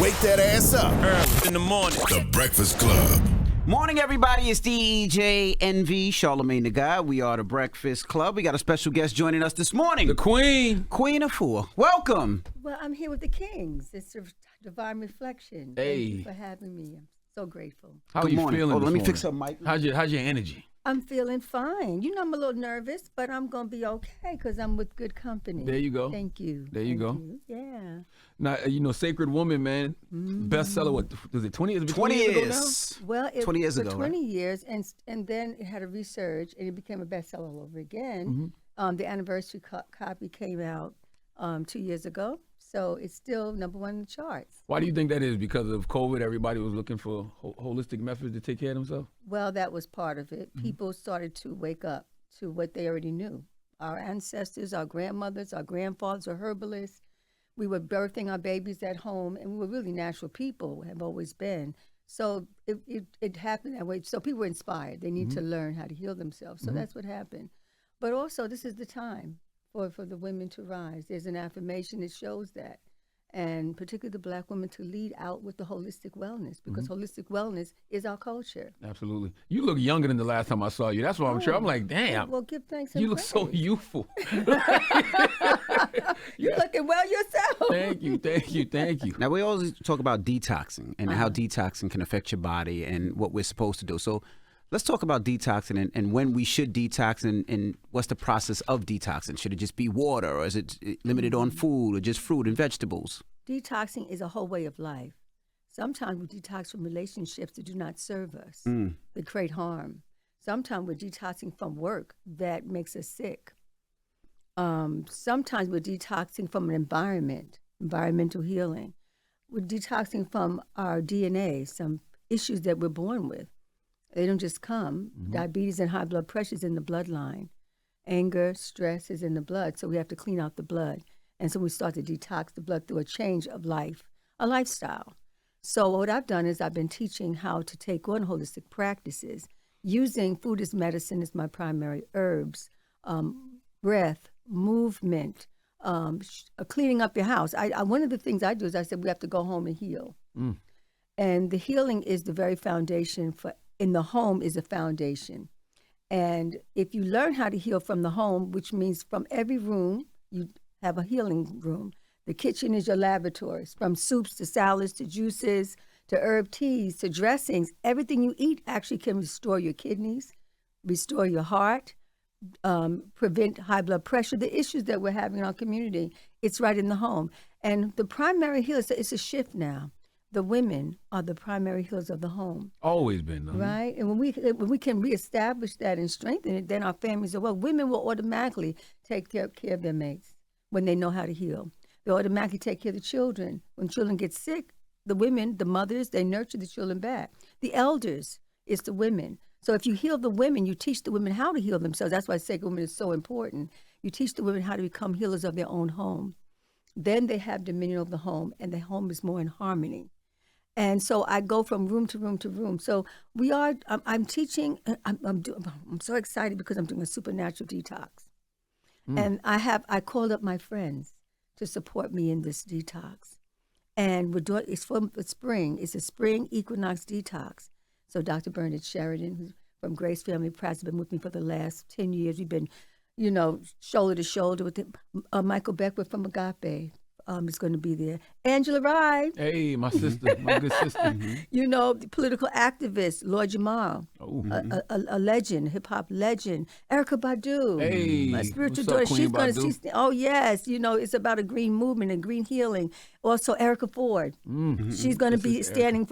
Wake that ass up. Early in the morning. The Breakfast Club. Morning, everybody. It's DJ NV, Charlamagne the Guy. We are the Breakfast Club. We got a special guest joining us this morning. The Queen. Queen Afua. Welcome. Well, I'm here with the Kings. It's a divine reflection. Hey. Thank you for having me. I'm so grateful. How Good are you morning. feeling? Hold on, this let me morning? fix up mic. How's your energy? I'm feeling fine. You know, I'm a little nervous, but I'm going to be okay because I'm with good company. There you go. Thank you. There you Thank go. Yeah. Now, Sacred Woman, man, bestseller. What was it? 20 years? 20 years ago now? years. Well, it 20 years for ago, 20 right? years, and then it had a resurge, and it became a bestseller all over again. The anniversary copy came out 2 years ago, so it's still number one in the charts. Why do you think that is? Because of COVID, everybody was looking for holistic methods to take care of themselves? Well, that was part of it. People started to wake up to what they already knew. Our ancestors, our grandmothers, our grandfathers are herbalists. We were birthing our babies at home, and we were really natural people, have always been. So it happened that way. So people were inspired. They need to learn how to heal themselves. So that's what happened. But also, this is the time for the women to rise. There's an affirmation that shows that. And particularly the Black women to lead out with the holistic wellness, because holistic wellness is our culture. Absolutely. You look younger than the last time I saw you. That's why I'm sure. I'm like, damn. Well, give thanks and You look praise. so youthful. You're looking well yourself. Thank you. Now, we always talk about detoxing and how detoxing can affect your body and what we're supposed to do. So let's talk about detoxing and when we should detox and what's the process of detoxing. Should it just be water, or is it limited on food, or just fruit and vegetables? Detoxing is a whole way of life. Sometimes we detox from relationships that do not serve us, that create harm. Sometimes we're detoxing from work that makes us sick. Sometimes we're detoxing from an environment, environmental healing. We're detoxing from our DNA, some issues that we're born with. They don't just come. Diabetes and high blood pressure is in the bloodline. Anger, stress is in the blood, so we have to clean out the blood. And so we start to detox the blood through a change of life, a lifestyle. So what I've done is I've been teaching how to take on holistic practices, using food as medicine as my primary herbs, breath, movement, cleaning up your house. One of the things I do is I said we have to go home and heal. And the healing is the very foundation in the home is a foundation. And if you learn how to heal from the home, which means from every room, you have a healing room. The kitchen is your laboratory. From soups to salads to juices to herb teas to dressings, everything you eat actually can restore your kidneys, restore your heart, prevent high blood pressure. The issues that we're having in our community, it's right in the home. And the primary healers, it's a shift now. The women are the primary healers of the home. Always been, though. Right? And when we can reestablish that and strengthen it, then our families are well. Women will automatically take care of their mates when they know how to heal. They automatically take care of the children. When children get sick, the women, the mothers, they nurture the children back. The elders, it's the women. So if you heal the women, you teach the women how to heal themselves. That's why Sacred Women is so important. You teach the women how to become healers of their own home. Then they have dominion over the home, and the home is more in harmony. And so I go from room to room to room. So I'm teaching, I'm so excited because I'm doing a supernatural detox. And I called up my friends to support me in this detox. And we're doing, it's from the spring. It's a spring equinox detox. So Dr. Bernard Sheridan, who's from Grace Family Practice, has been with me for the last 10 years. We've been, shoulder to shoulder with Michael Beckwith from Agape. Is going to be there. Angela Rye. Hey, my sister, my good sister. The political activist, Lord Jamal, a legend, hip hop legend. Erykah Badu, Hey, my spiritual what's up, daughter. Queen She's going Badu? to. Oh yes, it's about a green movement and green healing. Also, Erica Ford. She's going to be standing,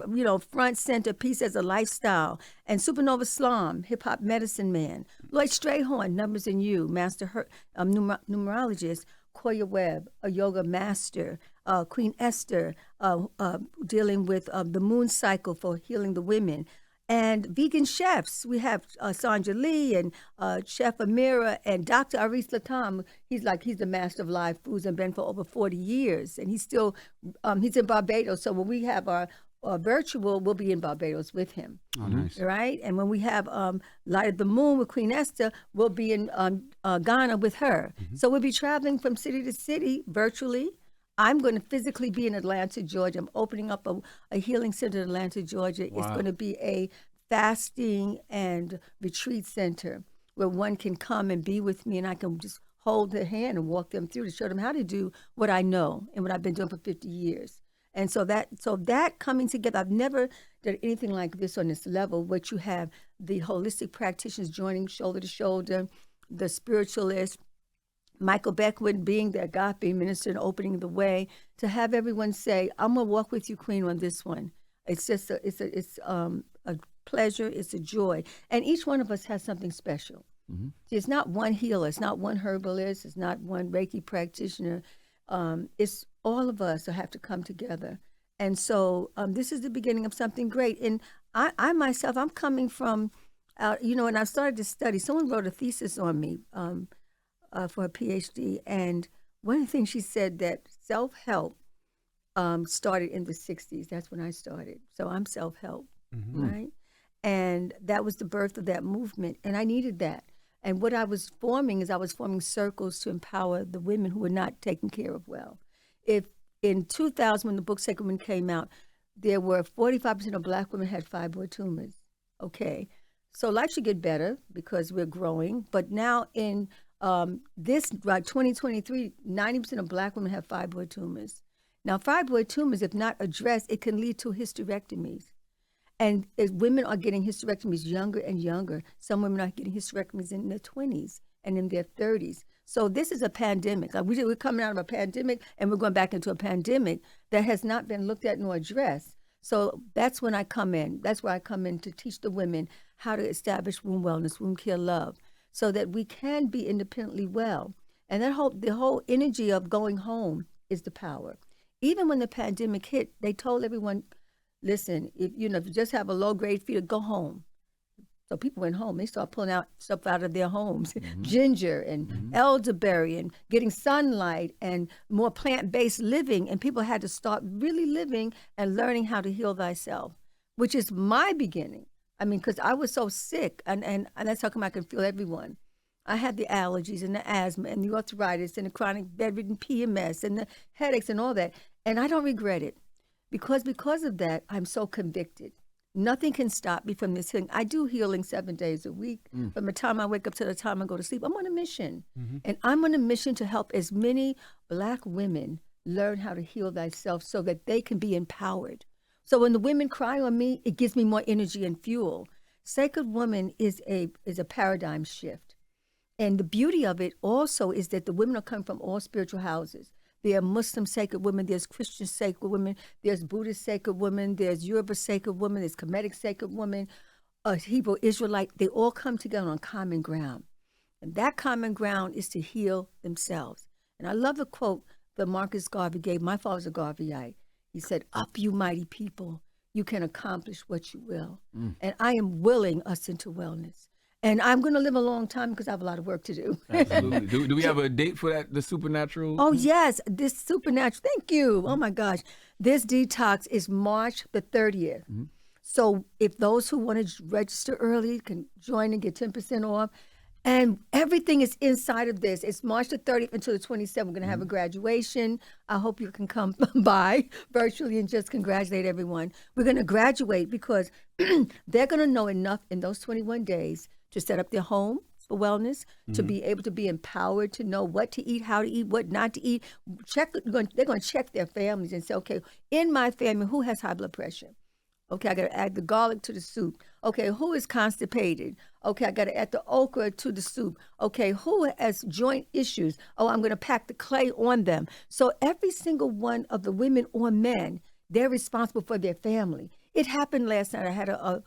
front center, peace as a lifestyle. And Supernova Slum, hip hop medicine man. Lloyd Strayhorn, Numbers in You, master numerologist. Koya Webb, a yoga master, Queen Esther, dealing with the moon cycle for healing the women, and vegan chefs. We have Sandra Lee and Chef Amira and Dr. Aris Latam. He's the master of live foods and been for over 40 years, and he's in Barbados. So when we have our virtual, we'll be in Barbados with him. Oh, nice. Right? And when we have Light of the Moon with Queen Esther, we'll be in Ghana with her. So we'll be traveling from city to city virtually. I'm going to physically be in Atlanta, Georgia. I'm opening up a healing center in Atlanta, Georgia. Wow. It's going to be a fasting and retreat center where one can come and be with me, and I can just hold their hand and walk them through to show them how to do what I know and what I've been doing for 50 years. And so that coming together, I've never done anything like this on this level, what you have the holistic practitioners joining shoulder to shoulder, the spiritualists, Michael Beckwood being the agape minister and opening the way, to have everyone say, I'm going to walk with you, Queen, on this one. It's just a pleasure, it's a joy. And each one of us has something special. Mm-hmm. See, it's not one healer, it's not one herbalist, it's not one Reiki practitioner. It's all of us that have to come together. And so this is the beginning of something great. And I myself, I'm coming from, and I've started to study. Someone wrote a thesis on me for a PhD. And one of the things she said that self-help started in the 60s. That's when I started. So I'm self-help, right? And that was the birth of that movement. And I needed that. And what I was forming is I was forming circles to empower the women who were not taken care of well. If in 2000, when the book Sacred Women came out, there were 45% of Black women had fibroid tumors. Okay. So life should get better because we're growing. But now in this, like 2023, 90% of Black women have fibroid tumors. Now, fibroid tumors, if not addressed, it can lead to hysterectomies. And as women are getting hysterectomies younger and younger, some women are getting hysterectomies in their 20s and in their 30s. So this is a pandemic. Like we're coming out of a pandemic and we're going back into a pandemic that has not been looked at nor addressed. So that's when I come in. That's where I come in to teach the women how to establish womb wellness, womb care love, so that we can be independently well. And the whole energy of going home is the power. Even when the pandemic hit, they told everyone, listen, if you just have a low-grade fever, go home. So people went home. They started pulling out stuff out of their homes, ginger and elderberry and getting sunlight and more plant-based living. And people had to start really living and learning how to heal thyself, which is my beginning. I mean, because I was so sick, and that's how come I can feel everyone. I had the allergies and the asthma and the arthritis and the chronic bedridden PMS and the headaches and all that. And I don't regret it. Because of that, I'm so convicted. Nothing can stop me from this healing. I do healing 7 days a week. From the time I wake up to the time I go to sleep, I'm on a mission. And I'm on a mission to help as many Black women learn how to heal thyself so that they can be empowered. So when the women cry on me, it gives me more energy and fuel. Sacred Woman is a paradigm shift. And the beauty of it also is that the women are coming from all spiritual houses. There are Muslim sacred women, there's Christian sacred women, there's Buddhist sacred women, there's Yoruba sacred women, there's Kemetic sacred women, Hebrew Israelite. They all come together on common ground. And that common ground is to heal themselves. And I love the quote that Marcus Garvey gave. My father's a Garveyite. He said, up you mighty people, you can accomplish what you will. And I am willing us into wellness. And I'm going to live a long time because I have a lot of work to do. Absolutely. Do we have a date for that, the supernatural? Oh, yes. This supernatural. Thank you. Oh, my gosh. This detox is March the 30th. So if those who want to register early can join and get 10% off. And everything is inside of this. It's March the 30th until the 27th. We're going to have a graduation. I hope you can come by virtually and just congratulate everyone. We're going to graduate because they're going to know enough in those 21 days to set up their home for wellness, to be able to be empowered to know what to eat, how to eat, what not to eat. They're going to check their families and say, okay, in my family, who has high blood pressure? Okay, I got to add the garlic to the soup. Okay, who is constipated? Okay, I got to add the okra to the soup. Okay, who has joint issues? Oh, I'm going to pack the clay on them. So every single one of the women or men, they're responsible for their family. It happened last night. I had an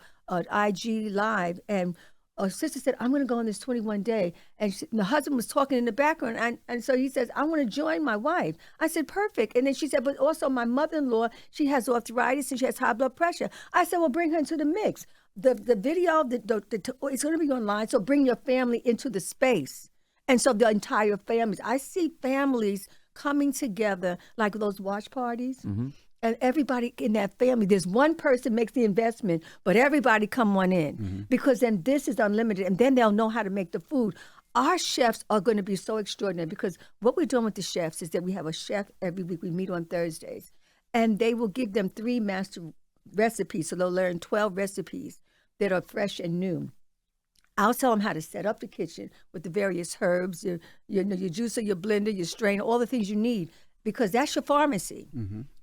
IG live, and a sister said, I'm going to go on this 21 day. And the husband was talking in the background. And so he says, I want to join my wife. I said, perfect. And then she said, but also my mother-in-law, she has arthritis and she has high blood pressure. I said, well, bring her into the mix. The video, it's going to be online. So bring your family into the space. And so the entire families, I see families coming together like those watch parties. And everybody in that family, there's one person makes the investment, but everybody come on in because then this is unlimited, and then they'll know how to make the food. our chefs are going to be so extraordinary because what we're doing with the chefs is that we have a chef every week. We meet on Thursdays, and they will give them 3 master recipes. So they'll learn 12 recipes that are fresh and new. I'll tell them how to set up the kitchen with the various herbs, your juicer, your blender, your strainer, all the things you need, because that's your pharmacy.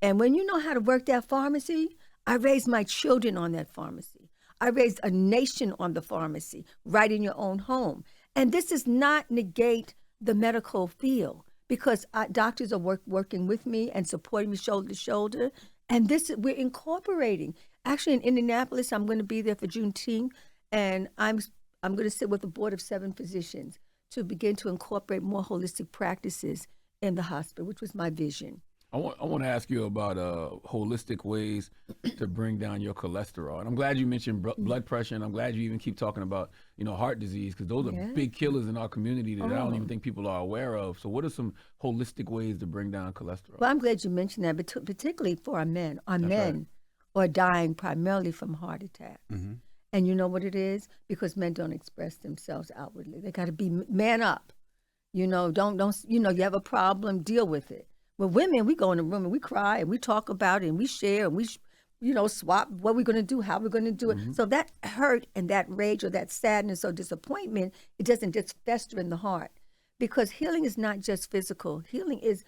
And when you know how to work that pharmacy, I raised my children on that pharmacy. I raised a nation on the pharmacy, right in your own home. And this does not negate the medical field, because doctors are working with me and supporting me shoulder to shoulder. And we're incorporating. Actually, in Indianapolis, I'm going to be there for Juneteenth, and I'm going to sit with a board of 7 physicians to begin to incorporate more holistic practices in the hospital, which was my vision. I want to ask you about holistic ways to bring down your cholesterol. And I'm glad you mentioned blood pressure, and I'm glad you even keep talking about, heart disease, because those are big killers in our community that I don't even think people are aware of. So what are some holistic ways to bring down cholesterol? Well, I'm glad you mentioned that, but particularly for our men. Our men are dying primarily from heart attacks. And you know what it is? Because men don't express themselves outwardly. They got to be man up. Don't you have a problem, deal with it. With women, we go in the room and we cry and we talk about it and we share and we, swap what we're going to do, how we're going to do it. So that hurt and that rage or that sadness or disappointment, it doesn't just fester in the heart. Because healing is not just physical. Healing is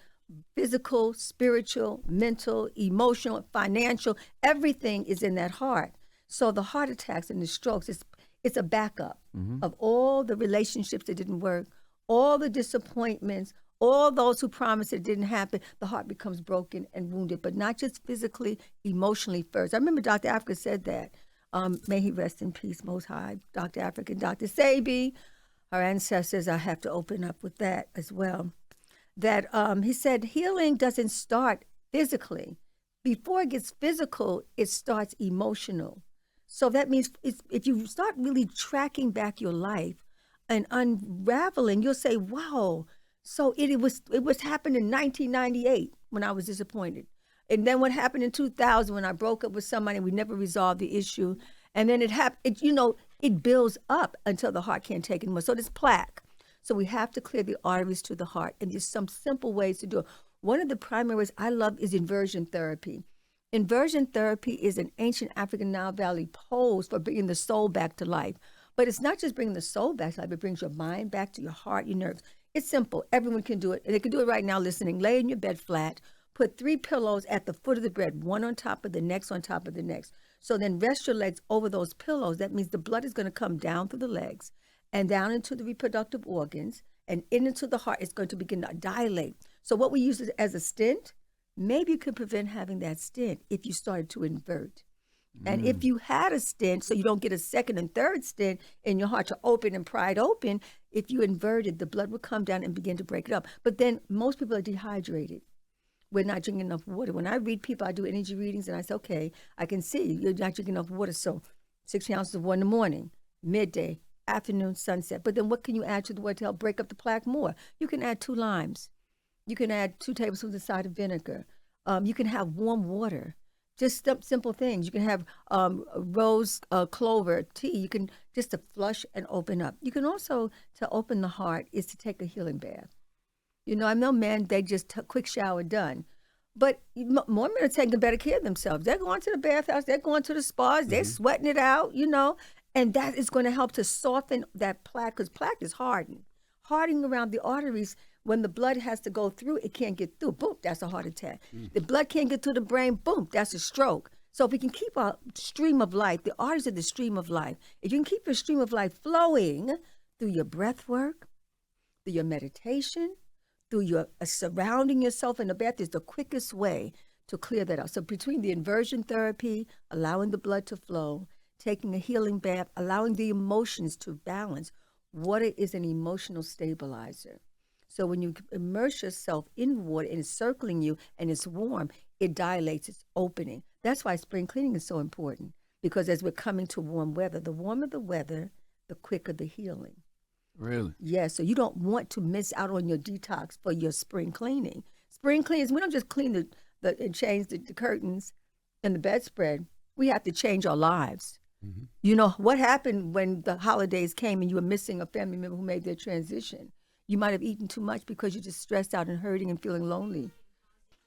physical, spiritual, mental, emotional, financial. Everything is in that heart. So the heart attacks and the strokes, it's a backup of all the relationships that didn't work, all the disappointments, all those who promised it didn't happen. The heart becomes broken and wounded, but not just physically, emotionally first. I remember Dr. Africa said that. May he rest in peace, Most High. Dr. Africa and Dr. Sabi, our ancestors, I have to open up with that as well. That he said healing doesn't start physically. Before it gets physical, it starts emotional. So that means if you start really tracking back your life and unraveling, you'll say, wow, so it was happened in 1998 when I was disappointed. And then what happened in 2000 when I broke up with somebody and we never resolved the issue. And then it happened, it builds up until the heart can't take it anymore. So there's plaque. So we have to clear the arteries to the heart. And there's some simple ways to do it. One of the primary ways I love is inversion therapy. Inversion therapy is an ancient African Nile Valley pose for bringing the soul back to life. But it's not just bringing the soul back to life, it brings your mind back to your heart, your nerves. It's simple. Everyone can do it. And they can do it right now listening. Lay in your bed flat. Put 3 pillows at the foot of the bed, one on top of the next, on top of the next. So then rest your legs over those pillows. That means the blood is going to come down through the legs and down into the reproductive organs and into the heart. It's going to begin to dilate. So what we use as a stent, maybe you could prevent having that stent if you started to invert. And if you had a stent, so you don't get a second and third stent in your heart to open and pry it open, if you inverted, the blood would come down and begin to break it up. But then most people are dehydrated. We're not drinking enough water. When I read people, I do energy readings, and I say, okay, I can see you're not drinking enough water. So 60 ounces of water in the morning, midday, afternoon, sunset. But then what can you add to the water to help break up the plaque more? You can add 2 limes. You can add 2 tablespoons of cider vinegar. You can have warm water. Just simple things. You can have rose clover tea. You can just to flush and open up. You can also, to open the heart, is to take a healing bath. I know men, they just quick shower done. But more men are taking better care of themselves. They're going to the bathhouse. They're going to the spas. They're sweating it out, And that is going to help to soften that plaque, because plaque is hardening around the arteries. When the blood has to go through, it can't get through. Boom, that's a heart attack. The blood can't get through the brain. Boom, that's a stroke. So if we can keep our stream of life, the arteries are the stream of life. If you can keep your stream of life flowing through your breath work, through your meditation, through your surrounding yourself in the bath, is the quickest way to clear that out. So between the inversion therapy, allowing the blood to flow, taking a healing bath, allowing the emotions to balance, water is an emotional stabilizer. So when you immerse yourself in water and it's circling you and it's warm, it dilates, it's opening. That's why spring cleaning is so important, because as we're coming to warm weather, the warmer the weather, the quicker the healing. Really? Yeah, so you don't want to miss out on your detox for your spring cleaning. Spring cleanings, we don't just clean and change the curtains and the bedspread. We have to change our lives. You know, what happened when the holidays came and you were missing a family member who made their transition? You might have eaten too much because you're just stressed out and hurting and feeling lonely.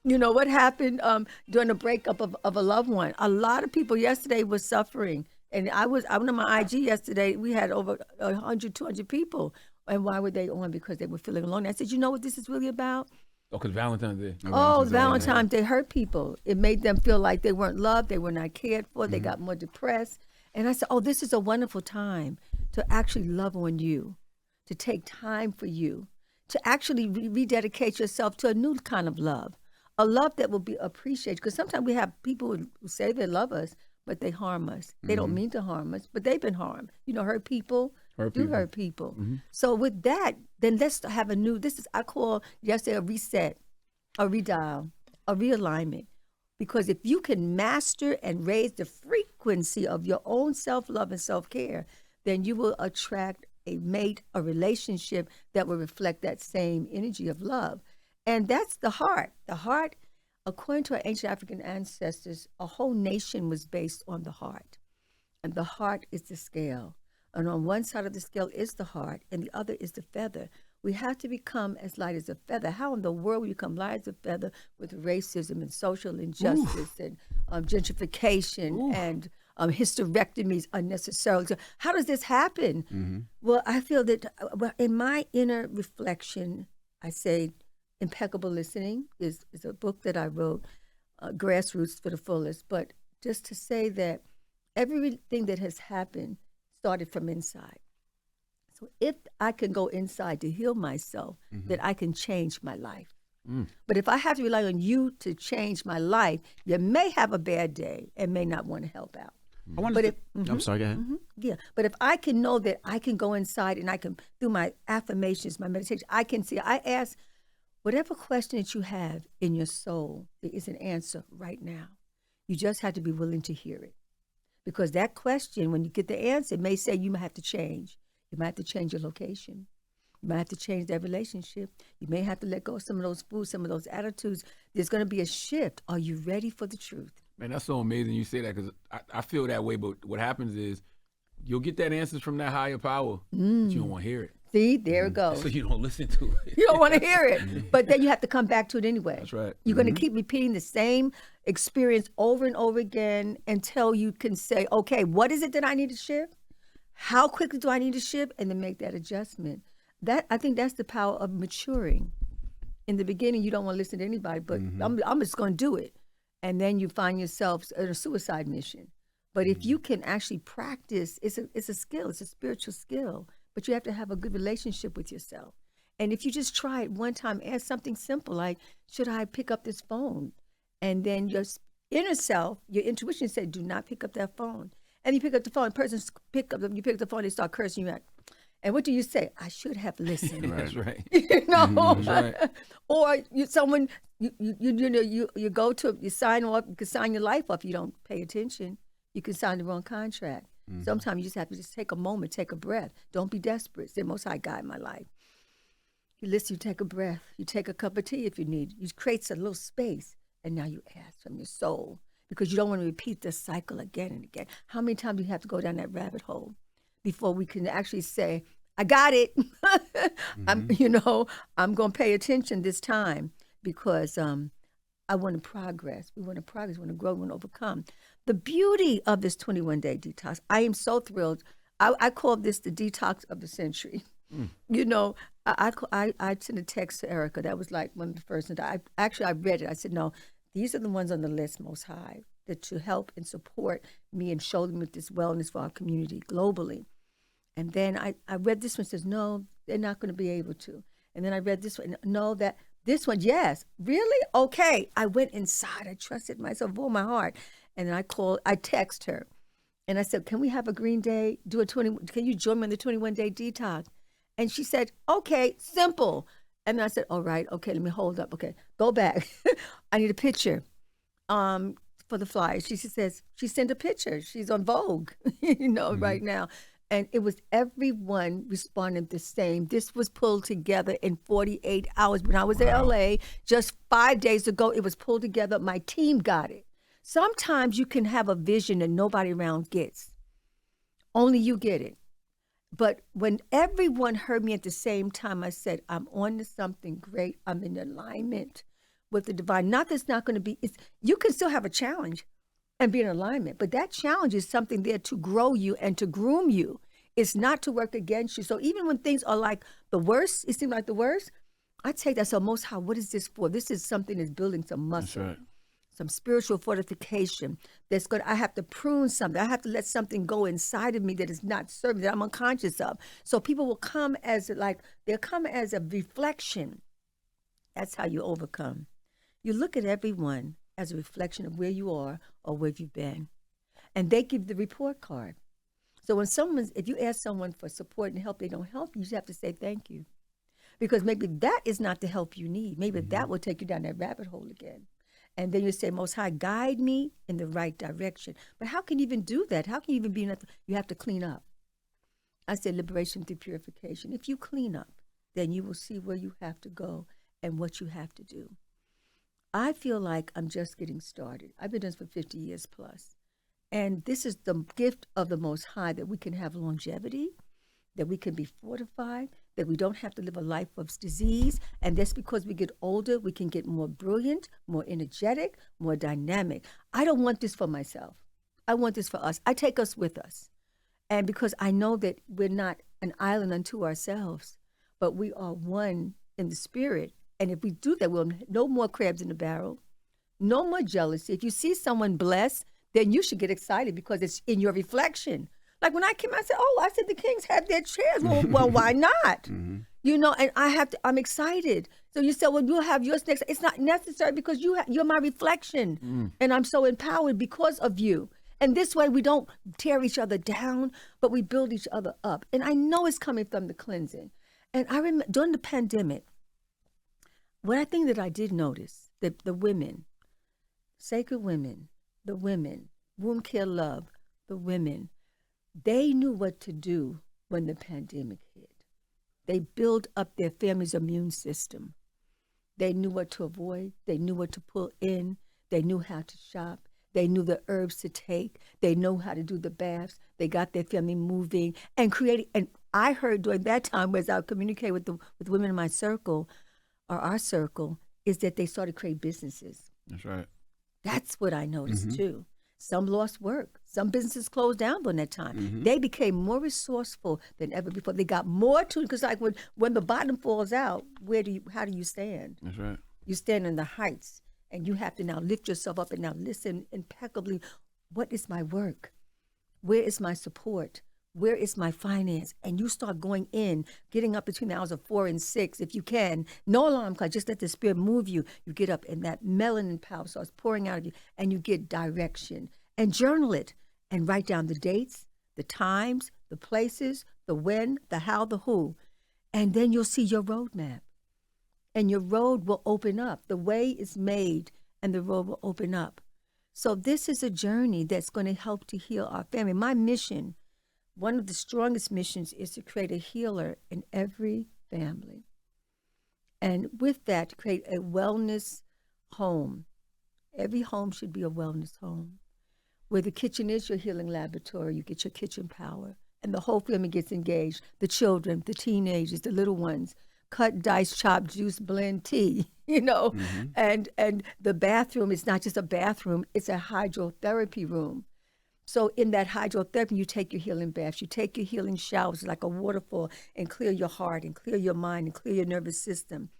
You know, what happened during the breakup of a loved one? A lot of people yesterday were suffering. And I went on my IG yesterday. We had over 100, 200 people. And why were they on? Because they were feeling lonely. I said, you know what this is really about? Oh, because Valentine's Day. Valentine's Day hurt people. It made them feel like they weren't loved, they were not cared for, they got more depressed. And I said, oh, this is a wonderful time to actually love on you, to take time for you, to actually rededicate yourself to a new kind of love, a love that will be appreciated. Because sometimes we have people who say they love us, but they harm us. They don't mean to harm us, but they've been harmed. You know, hurt people. Hurt people. So with that, then let's have a new, I call yesterday a reset, a redial, a realignment. Because if you can master and raise the frequency of your own self-love and self-care, then you will attract a mate, a relationship that will reflect that same energy of love. And that's the heart. The heart, according to our ancient African ancestors, a whole nation was based on the heart. And the heart is the scale. And on one side of the scale is the heart, and the other is the feather. We have to become as light as a feather. How in the world will you become light as a feather with racism and social injustice and gentrification and hysterectomies unnecessarily? So how does this happen? Well, I feel that in my inner reflection, I say impeccable listening is a book that I wrote, Grassroots for the Fullest. But just to say that everything that has happened started from inside. So if I can go inside to heal myself, then I can change my life. But if I have to rely on you to change my life, you may have a bad day and may not want to help out. I'm sorry, go ahead. Yeah, but if I can know that I can go inside and I can, through my affirmations, my meditation, I can see, I ask whatever question that you have in your soul, there is an answer right now. You just have to be willing to hear it. Because that question, when you get the answer, it may say you might have to change. You might have to change your location. You might have to change that relationship. You may have to let go of some of those foods, some of those attitudes. There's going to be a shift. Are you ready for the truth? Man, that's so amazing you say that, because I feel that way. But what happens is you'll get that answers from that higher power, but you don't want to hear it. See, there it goes. So you don't listen to it. You don't want to hear it. But then you have to come back to it anyway. That's right. You're going to keep repeating the same experience over and over again until you can say, okay, what is it that I need to shift? How quickly do I need to shift? And then make that adjustment. I think that's the power of maturing. In the beginning, you don't want to listen to anybody, but I'm just going to do it. And then you find yourself in a suicide mission. But if you can actually practice, it's a skill, it's a spiritual skill, but you have to have a good relationship with yourself. And if you just try it one time, ask something simple like, should I pick up this phone? And then your inner self, your intuition said, do not pick up that phone. And you pick up the phone, you pick up the phone, they start cursing you out. And what do you say? I should have listened. That's right. You know, That's right. Or you go to, you sign off, you can sign your life off. You don't pay attention. You can sign the wrong contract. Sometimes you just have to just take a moment, take a breath. Don't be desperate. It's the Most High God in my life. You listen, you take a breath. You take a cup of tea if you need. You create a little space, and now you ask from your soul, because you don't want to repeat this cycle again and again. How many times do you have to go down that rabbit hole before we can actually say, I got it. I'm going to pay attention this time, because I want to progress. We want to progress. We want to grow. We want to overcome. The beauty of this 21-day detox, I am so thrilled. I call this the detox of the century. You know, I sent a text to Erica. That was like one of the first things. I read it. I said, no, these are the ones on the list, Most High, that to help and support me and show them with this wellness for our community globally. And then I read this one, says, no, they're not going to be able to. And then I read this one, no, that this one, yes, really? Okay. I went inside. I trusted myself with all my heart. And then I text her. And I said, can we have a green day? Can you join me on the 21-day detox? And she said, okay, simple. And then I said, all right, okay, let me hold up. Okay, go back. I need a picture for the flyer. She says, she sent a picture. She's on Vogue, right now. And it was everyone responded the same. This was pulled together in 48 hours. When I was in LA just 5 days ago, it was pulled together. My team got it. Sometimes you can have a vision that nobody around gets. Only you get it. But when everyone heard me at the same time, I said, I'm on to something great. I'm in alignment with the divine. Not that it's not going to be, you can still have a challenge and be in alignment, but that challenge is something there to grow you and to groom you. It's not to work against you. So even when things are like the worst, it seems like the worst, I take that, so Most High, what is this for? This is something that's building some muscle. That's right. Some spiritual fortification that's good. I have to prune something. I have to let something go inside of me that is not serving, that I'm unconscious of. So people will come as they'll come as a reflection. That's how you overcome. You look at everyone as a reflection of where you are or where you've been. And they give the report card. So if you ask someone for support and help, they don't help you, you just have to say thank you. Because maybe that is not the help you need. Maybe that will take you down that rabbit hole again. And then you say, Most High, guide me in the right direction. But how can you even do that? How can you even be nothing? You have to clean up. I say liberation through purification. If you clean up, then you will see where you have to go and what you have to do. I feel like I'm just getting started. I've been doing this for 50 years plus. And this is the gift of the Most High, that we can have longevity, that we can be fortified, that we don't have to live a life of disease. And that's because we get older, we can get more brilliant, more energetic, more dynamic. I don't want this for myself. I want this for us. I take us with us. And because I know that we're not an island unto ourselves, but we are one in the spirit. And if we do that, we'll no more crabs in the barrel, no more jealousy. If you see someone blessed, then you should get excited because it's in your reflection. Like when I came, I said the kings have their chairs. Well, why not? You know, and I'm excited. So you said, well, you'll have yours next. It's not necessary because you're my reflection. And I'm so empowered because of you. And this way we don't tear each other down, but we build each other up. And I know it's coming from the cleansing. And I remember during the pandemic, one thing that I did notice, that the women, sacred women, the women, womb care love, the women, they knew what to do when the pandemic hit. They built up their family's immune system. They knew what to avoid. They knew what to pull in. They knew how to shop. They knew the herbs to take. They know how to do the baths. They got their family moving and creating. And I heard during that time, as I communicate with women in my circle, or our circle, is that they started to create businesses. That's right. That's what I noticed too. Some lost work. Some businesses closed down during that time. They became more resourceful than ever before. They got more to, because like when the bottom falls out, how do you stand? That's right. You stand in the heights, and you have to now lift yourself up and now listen impeccably. What is my work? Where is my support? Where is my finance? And you start going in, getting up between the hours of 4 and 6, if you can. No alarm clock, just let the spirit move you. You get up, and that melanin power starts pouring out of you, and you get direction. And journal it, and write down the dates, the times, the places, the when, the how, the who. And then you'll see your roadmap. And your road will open up. The way is made, and the road will open up. So this is a journey that's going to help to heal our family. My mission, one of the strongest missions, is to create a healer in every family. And with that, to create a wellness home. Every home should be a wellness home. Where the kitchen is your healing laboratory, you get your kitchen power. And the whole family gets engaged. The children, the teenagers, the little ones. Cut, dice, chop, juice, blend, tea, And the bathroom is not just a bathroom, it's a hydrotherapy room. So in that hydrotherapy, you take your healing baths, you take your healing showers like a waterfall, and clear your heart and clear your mind and clear your nervous system.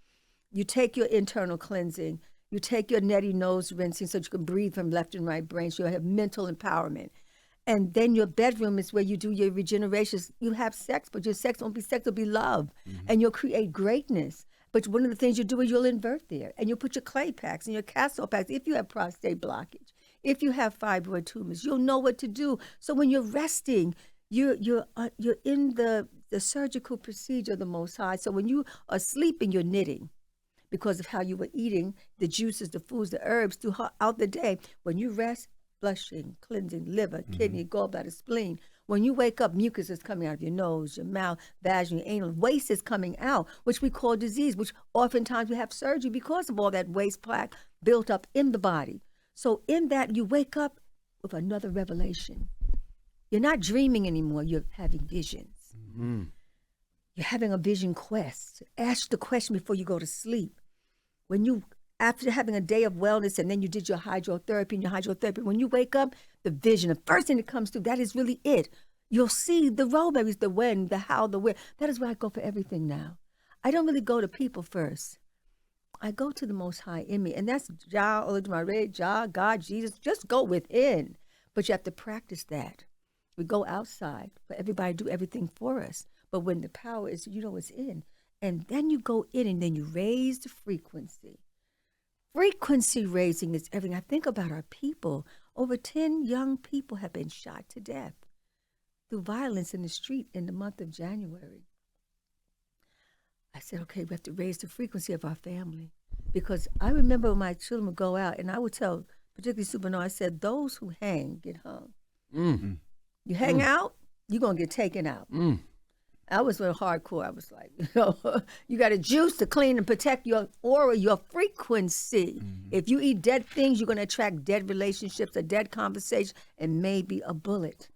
You take your internal cleansing, you take your neti nose rinsing so you can breathe from left and right brain, so you have mental empowerment. And then your bedroom is where you do your regenerations. You have sex, but your sex won't be sex, it'll be love. And you'll create greatness. But one of the things you do is you'll invert there, and you'll put your clay packs and your castor packs if you have prostate blockage. If you have fibroid tumors, you'll know what to do. So when you're resting, you're in the surgical procedure of the Most High. So when you are sleeping, you're knitting because of how you were eating the juices, the foods, the herbs throughout the day. When you rest, flushing, cleansing, liver, kidney, gallbladder, spleen. When you wake up, mucus is coming out of your nose, your mouth, vaginal, anal. Waste is coming out, which we call disease, which oftentimes we have surgery because of all that waste plaque built up in the body. So in that, you wake up with another revelation. You're not dreaming anymore. You're having visions. Mm. You're having a vision quest. Ask the question before you go to sleep. After having a day of wellness and then you did your hydrotherapy, when you wake up, the vision, the first thing that comes through, that is really it. You'll see the roadways, the when, the how, the where. That is where I go for everything now. I don't really go to people first. I go to the Most High in me. And that's Jah, God, Jesus. Just go within. But you have to practice that. We go outside for everybody to do everything for us. But when the power is, it's in. And then you go in and then you raise the frequency. Frequency raising is everything. I think about our people. Over 10 young people have been shot to death through violence in the street in the month of January. I said, okay, we have to raise the frequency of our family. Because I remember when my children would go out, and I would tell, particularly Supernova, I said, those who hang get hung. Mm. You hang out, you're going to get taken out. Mm. I was real hardcore. I was like, you got to juice to clean and protect your aura, your frequency. Mm-hmm. If you eat dead things, you're going to attract dead relationships, a dead conversation, and maybe a bullet.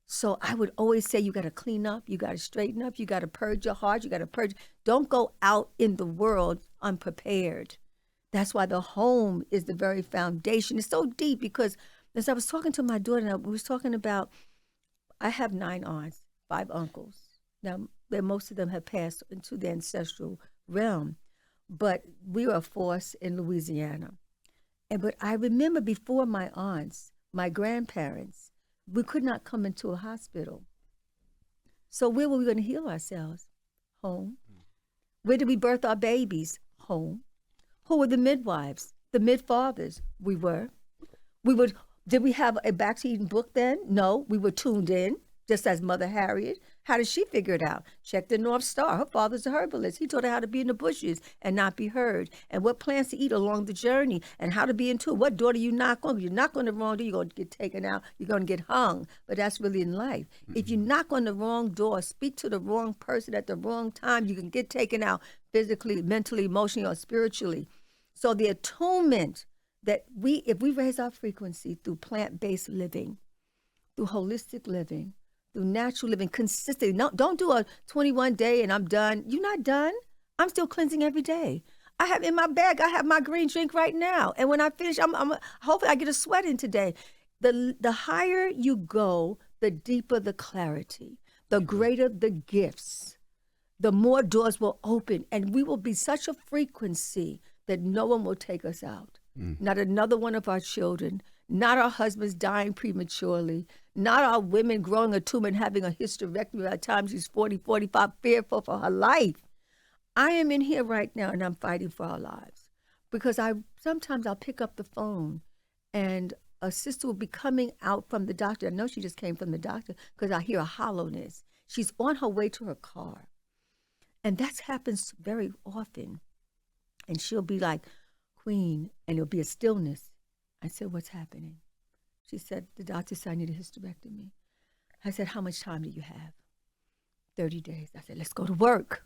So I would always say, you got to clean up, you got to straighten up, you got to purge your heart, you got to purge. Don't go out in the world unprepared. That's why the home is the very foundation. It's so deep because as I was talking to my daughter, and we was talking about, I have 9 aunts, 5 uncles. Now, most of them have passed into the ancestral realm, but we were a force in Louisiana. But I remember before my aunts, my grandparents, we could not come into a hospital. So where were we going to heal ourselves? Home. Where did we birth our babies? Home. Who were the midwives? The midfathers. We were. Did we have a back-to-eating book then? No, we were tuned in, just as Mother Harriet. How did she figure it out? Check the North Star. Her father's a herbalist. He taught her how to be in the bushes and not be heard, and what plants to eat along the journey, and how to be in tune. What door do you knock on? If you knock on the wrong door, you're going to get taken out. You're going to get hung. But that's really in life. Mm-hmm. If you knock on the wrong door, speak to the wrong person at the wrong time, you can get taken out physically, mentally, emotionally, or spiritually. So the attunement that if we raise our frequency through plant-based living, through holistic living, through natural living, consistently. No, don't do a 21-day and I'm done. You're not done. I'm still cleansing every day. I have in my bag, I have my green drink right now. And when I finish, hopefully I get a sweat in today. The higher you go, the deeper the clarity, the greater the gifts, the more doors will open. And we will be such a frequency that no one will take us out. Not another one of our children, not our husbands dying prematurely, not our women growing a tumor and having a hysterectomy by the time she's 40, 45, fearful for her life. I am in here right now and I'm fighting for our lives because sometimes I'll pick up the phone and a sister will be coming out from the doctor. I know she just came from the doctor because I hear a hollowness. She's on her way to her car. And that happens very often. And she'll be like, Queen, and it'll be a stillness. I said, what's happening? She said, the doctor said I need a hysterectomy. I said, how much time do you have? 30 days. I said, let's go to work.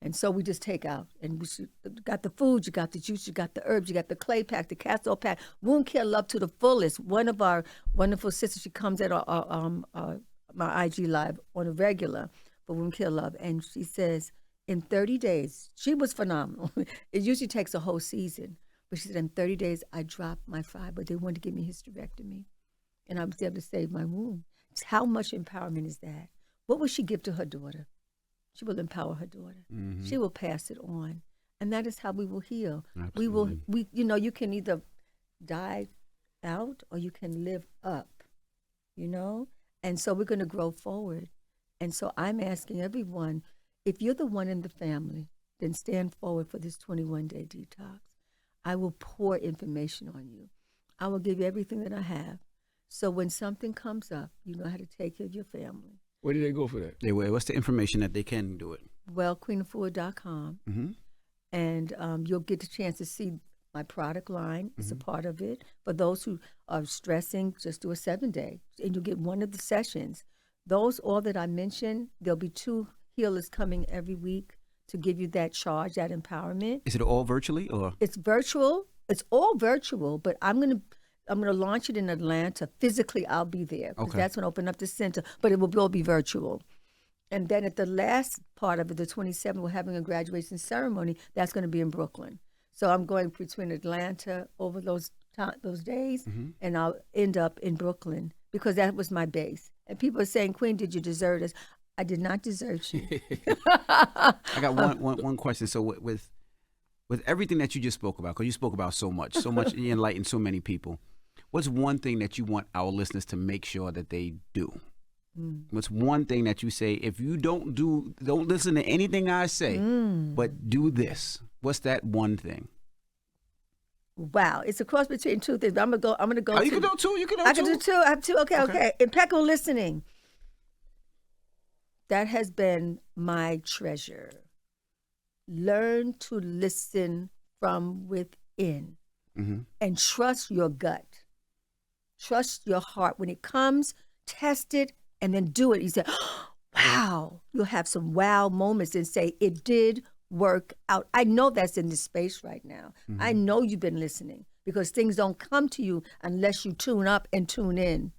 And so we just take out, and you got the food, you got the juice, you got the herbs, you got the clay pack, the castor pack, wound care love to the fullest. One of our wonderful sisters, she comes at my IG live on a regular for wound care love, and she says, in 30 days, she was phenomenal. It usually takes a whole season. But she said, in 30 days, I dropped my fiber. They wanted to give me a hysterectomy. And I was able to save my womb. How much empowerment is that? What will she give to her daughter? She will empower her daughter. Mm-hmm. She will pass it on. And that is how we will heal. Absolutely. You can either die out or you can live up, And so we're going to grow forward. And so I'm asking everyone, if you're the one in the family, then stand forward for this 21-day detox. I will pour information on you. I will give you everything that I have. So when something comes up, you know how to take care of your family. Where do they go for that? What's the information that they can do it? Well, queenafua.com. Mm-hmm. And you'll get the chance to see my product line. It's a part of it. For those who are stressing, just do a 7-day. And you'll get one of the sessions. All that I mentioned, there'll be 2 healers coming every week to give you that charge, that empowerment. Is it all virtually or? It's virtual. It's all virtual, but I'm going to I'm going to launch it in Atlanta. Physically, I'll be there because Okay. that's going to open up the center, but it will all be virtual. And then at the last part of it, the 27th, we're having a graduation ceremony. That's going to be in Brooklyn. So I'm going between Atlanta over those days, and I'll end up in Brooklyn because that was my base. And people are saying, Queen, did you desert us? I did not desert you. I got one question. So with everything that you just spoke about, because you spoke about so much, you enlightened so many people. What's one thing that you want our listeners to make sure that they do? What's one thing that you say, if you don't listen to anything I say, but do this? What's that one thing? Wow, it's a cross between two things. But I'm gonna go. Oh, you can do two. You can do two. I can do two. I have two. Okay. Impeccable listening. That has been my treasure. Learn to listen from within and trust your gut. Trust your heart. When it comes, test it and then do it. You say, oh, wow. You'll have some wow moments and say, it did work out. I know that's in this space right now. I know you've been listening because things don't come to you unless you tune up and tune in.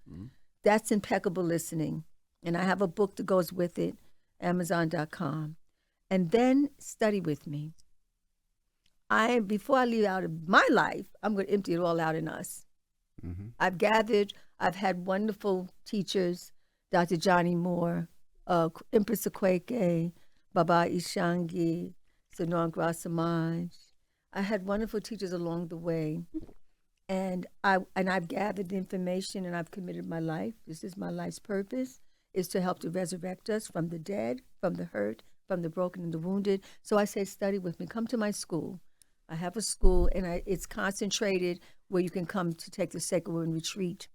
That's impeccable listening. And I have a book that goes with it, Amazon.com. And then study with me. Before I leave out of my life, I'm going to empty it all out in us. I've had wonderful teachers, Dr. Johnny Moore, Empress Akweke, Baba Ishangi, Sonoran Grasamaj. I had wonderful teachers along the way. And I've gathered the information and I've committed my life. This is my life's purpose, is to help to resurrect us from the dead, from the hurt, from the broken and the wounded. So I say, study with me. Come to my school. I have a school, and it's concentrated where you can come to take the Sacred Women Retreat,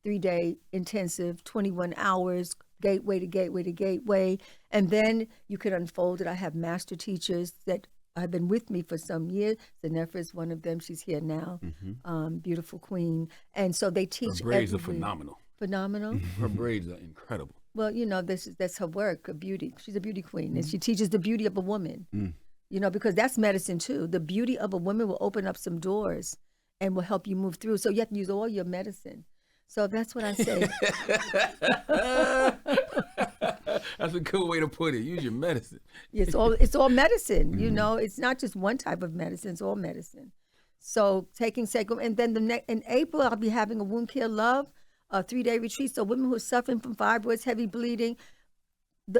3-day intensive, 21 hours, gateway to gateway to gateway. And then you can unfold it. I have master teachers that have been with me for some years. Zenefa is one of them. She's here now. Beautiful queen. And so they teach. Her braids are phenomenal. Phenomenal? Her braids are incredible. Well, that's her work, a beauty. She's a beauty queen, and she teaches the beauty of a woman. Because that's medicine too. The beauty of a woman will open up some doors and will help you move through. So you have to use all your medicine. So that's what I say. That's a good way to put it. Use your medicine. It's all medicine. It's not just one type of medicine. It's all medicine. So taking sacred, and then in April I'll be having a wound care love, a 3-day retreat. So women who are suffering from fibroids, heavy bleeding.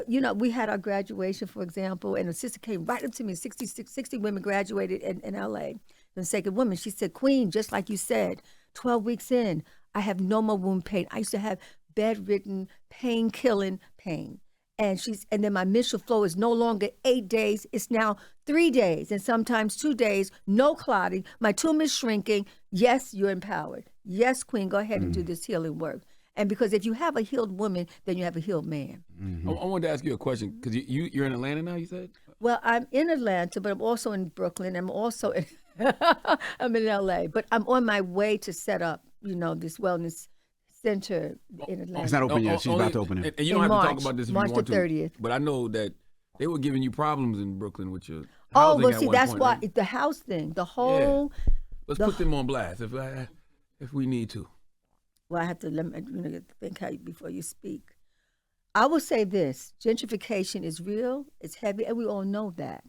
We had our graduation, for example, and a sister came right up to me. 60 women graduated in LA. The Sacred Women. She said, Queen, just like you said, 12 weeks in, I have no more wound pain. I used to have bedridden, pain-killing pain. And then my menstrual flow is no longer 8 days. It's now 3 days and sometimes 2 days, no clotting. My tumor is shrinking. Yes, you're empowered. Yes, Queen, go ahead and do this healing work. And because if you have a healed woman, then you have a healed man. I wanted to ask you a question because you're in Atlanta now, you said? Well, I'm in Atlanta, but I'm also in Brooklyn. I'm also I'm in LA, but I'm on my way to set up, this wellness center in Atlanta. It's not open yet. She's about to open it. And you don't In have to March, talk about this if March you want the to. 30th. But I know that they were giving you problems in Brooklyn with your Oh, housing well, at see, one that's point, why right? the house thing, the whole. Let's put them on blast if we need to. Well, I have to think before you speak. I will say this: gentrification is real, it's heavy, and we all know that,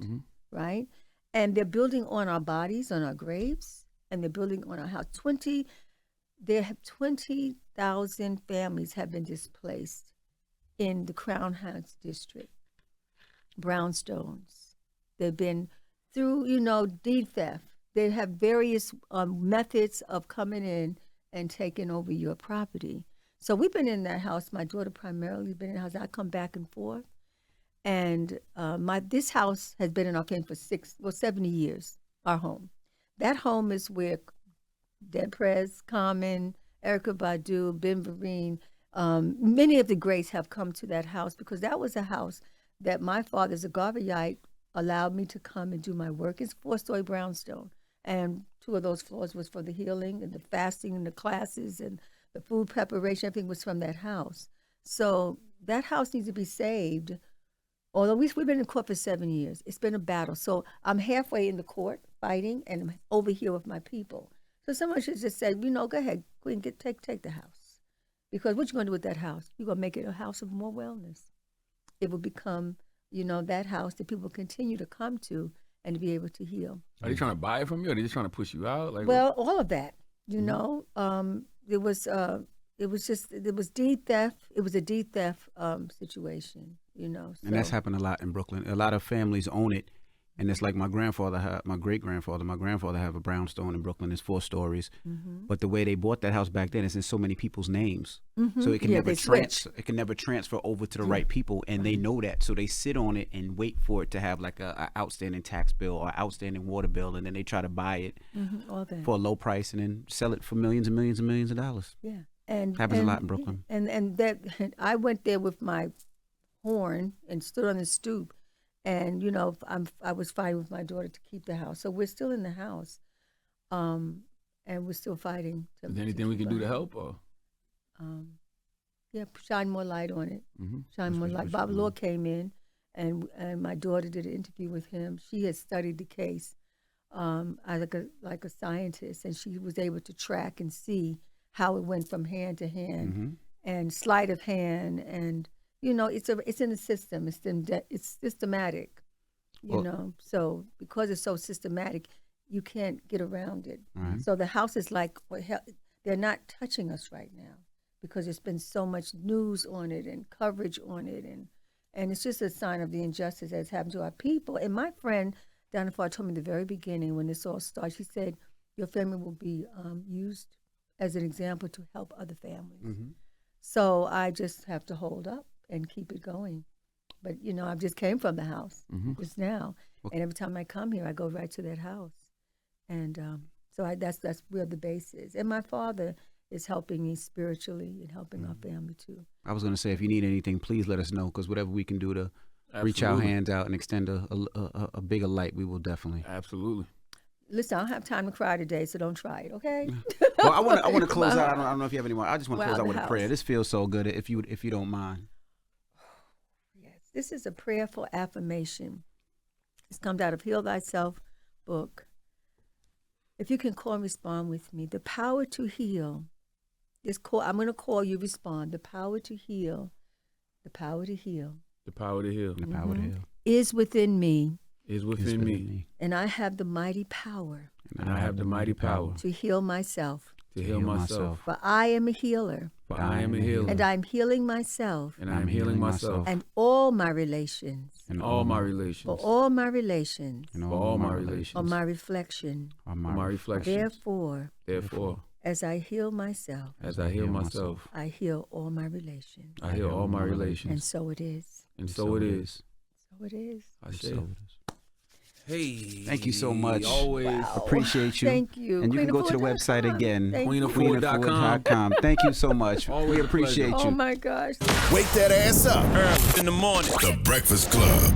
right? And they're building on our bodies, on our graves, and they're building on our house. 20,000 families have been displaced in the Crown Heights district, brownstones. They've been through, deed theft. They have various methods of coming in and taking over your property. So we've been in that house. My daughter primarily has been in the house. I come back and forth. And this house has been in our family for 70 years, our home. That home is where Dead Prez, Common, Erykah Badu, Ben Vereen, many of the greats have come to that house because that was a house that my father, as a Garveyite, allowed me to come and do my work. It's 4-story brownstone. And 2 of those floors was for the healing and the fasting and the classes and the food preparation. Everything was from that house. So that house needs to be saved. Although we've been in court for 7 years. It's been a battle. So I'm halfway in the court fighting and I'm over here with my people. So someone should just say, go ahead, Queen, take the house. Because what you going to do with that house? You're going to make it a house of more wellness. It will become, that house that people continue to come to and to be able to heal. Are they trying to buy it from you, or are they just trying to push you out? Well, all of that, It was deed theft. It was a deed theft situation, So. And that's happened a lot in Brooklyn. A lot of families own it. And it's like my grandfather have a brownstone in Brooklyn. It's 4 stories. Mm-hmm. But the way they bought that house back then is in so many people's names. Mm-hmm. So it can never transfer over to the right people. And they know that. So they sit on it and wait for it to have like a outstanding tax bill or outstanding water bill. And then they try to buy it for a low price and then sell it for millions and millions and millions of dollars. Yeah. And happens a lot in Brooklyn. And that I went there with my horn and stood on the stoop. And, I was fighting with my daughter to keep the house. So we're still in the house, and we're still fighting. Is there anything we can do to help? Or? Shine more light on it. Mm-hmm. Shine more light. Bob Law came in, and my daughter did an interview with him. She had studied the case like a scientist, and she was able to track and see how it went from hand to hand and sleight of hand and it's in the system. It's systematic, So because it's so systematic, you can't get around it. Right. So the house is like, they're not touching us right now because there's been so much news on it and coverage on it. And it's just a sign of the injustice that's happened to our people. And my friend down in Florida told me at the very beginning when this all started, she said, your family will be used as an example to help other families. Mm-hmm. So I just have to hold up and keep it going. But, I just came from the house just now. And every time I come here, I go right to that house. And that's where the base is. And my father is helping me spiritually and helping our family, too. I was going to say, if you need anything, please let us know, because whatever we can do to reach our hands out and extend a bigger light, we will definitely. Absolutely. Listen, I don't have time to cry today, so don't try it, okay? Well, I want to close out. I don't know if you have any more. I just want to close out with a prayer. This feels so good, if you don't mind. This is a prayerful affirmation. It's come out of Heal Thyself book. If you can call and respond with me, the power to heal. I'm going to call you, respond. The power to heal. The power to heal. The power to heal. The power to heal. Is within me. Is within me. And I have the mighty power. And I have the mighty power. To heal myself. To heal myself. For I am a healer. For I am a healer. And I'm healing myself. And I'm healing myself. And all my relations. And all my relations. For all my relations. And all my relations. Or my reflection. Or my reflection. Therefore. As I heal myself. As I heal myself. I heal all my relations. I heal all my relations. And so it is. And so it is. So it is. I say. Hey, thank you so much. Always appreciate you. Thank you. And you can go to the website again, queenafua.com. Thank you so much. We appreciate you. Oh my gosh. Wake that ass up early in the morning. The Breakfast Club.